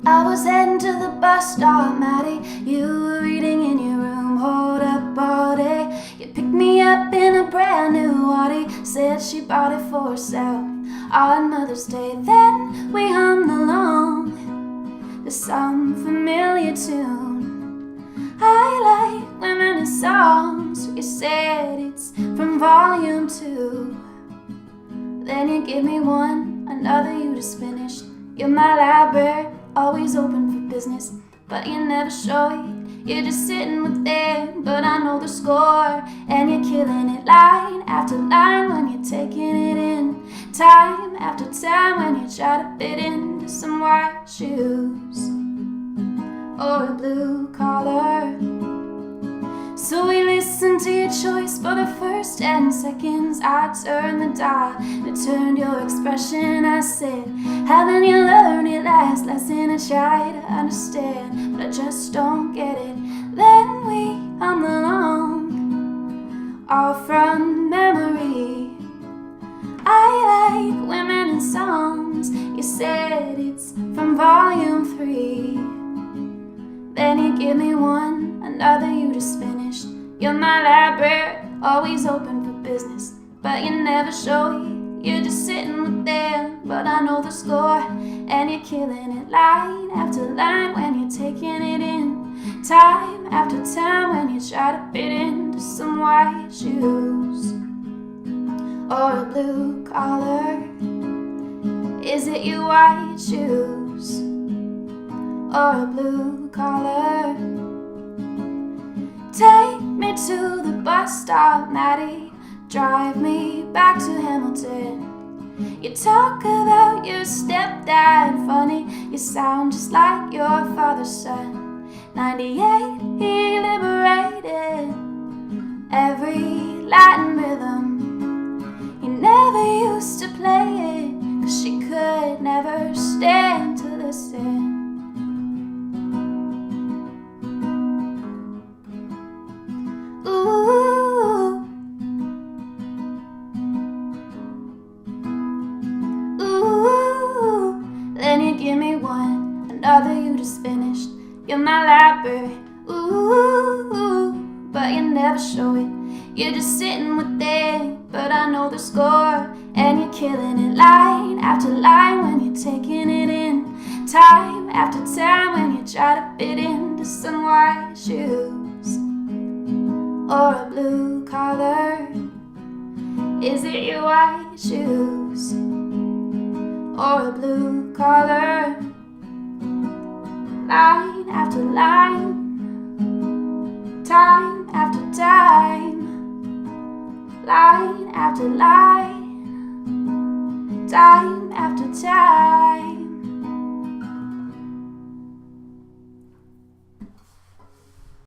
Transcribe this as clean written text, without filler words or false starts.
I was heading to the bus stop, Maddie. You were reading in your room, hold up all day. You picked me up in a brand new Audi, said she bought it for herself on Mother's Day. Then we hummed along to some familiar tune. I like women in songs, you said it's from volume 2. Then you give me one, another you just finished. You're my library, always open for business, but you never show it. You're just sitting with them, but I know the score. And you're killing it line after line when you're taking it in. Time after time when you try to fit into some white shoes or a blue collar. So we listened to your choice for the first 10 seconds. I turned the dial, it turned your expression. I said, haven't you learned your last lesson? I try to understand, but I just don't get it. Then we hummed along, all from memory. I like women in songs, you said it's from volume 3. Then you give me one, another you just finished. You're my library, always open for business, but you never show it. You're just sitting with them, but I know the score. And you're killing it line after line when you're taking it in. Time after time when you try to fit into some white shoes or a blue collar. Is it your white shoes or a blue collar? Take me to the bus stop, Maddie. Drive me back to Hamilton. You talk about your stepdad funny. You sound just like your father's son. 98, he liberated every Latin rhythm. He never used to play it, 'cause she could never stand to listen. Then you give me one, another you just finished. You're my library, ooh, but you never show it. You're just sitting with them, but I know the score. And you're killing it line after line when you're taking it in. Time after time when you try to fit into some white shoes or a blue collar. Is it your white shoes or a blue collar? Line after line, time after time, line after line, time after time.